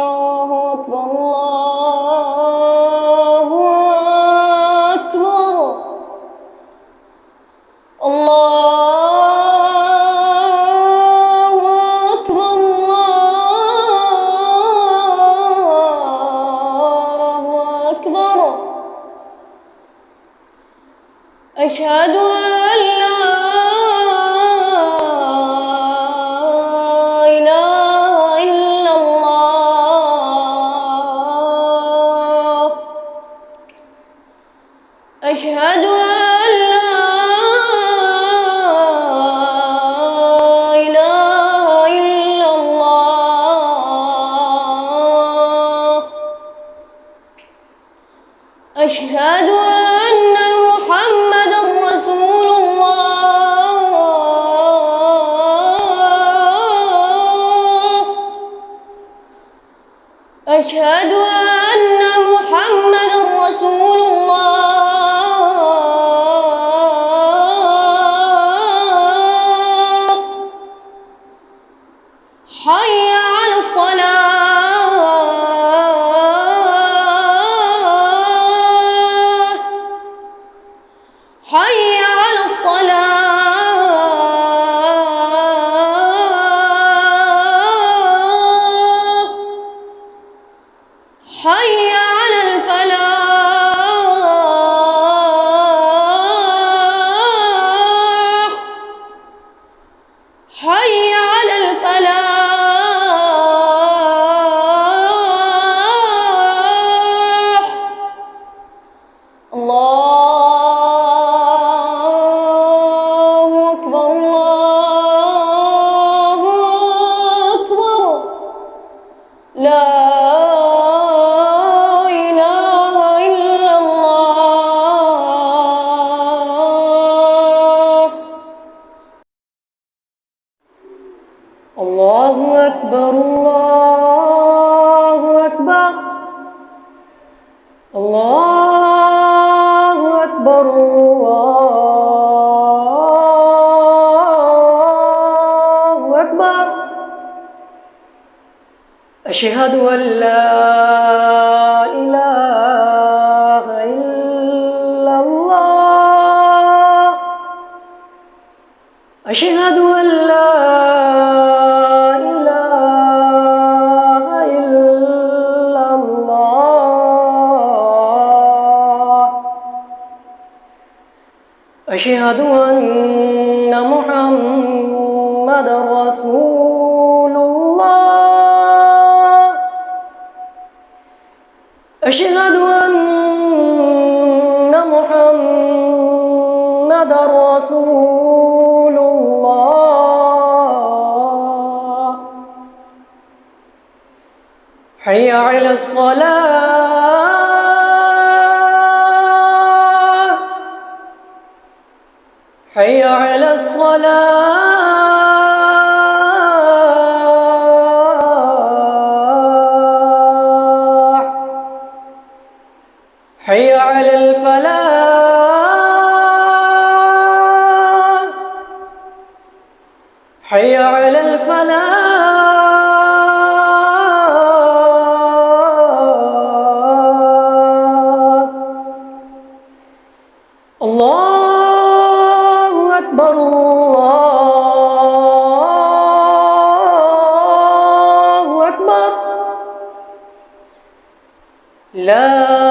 الله أكبر الله أكبر الله أكبر الله أكبر أشهد أن لا إله إلا الله أشهد أن لا إله إلا الله أشهد أن محمدًا رسول الله أشهد أن محمدًا رسول الله حي على الصلاة حي على الصلاة حي على الفلاح حي على الفلاح الله أكبر الله أكبر لا إله إلا الله الله أكبر الله أكبر الله أكبر الله أكبر أشهد أن لا إله إلا الله أشهد أن لا إله إلا الله أشهد أن محمدًا رسول الله أشهد أن محمدًا رسول الله حي على الصلاة حي على الصلاة حي على الفلاح حي على الفلاح الله أكبر الله أكبر لا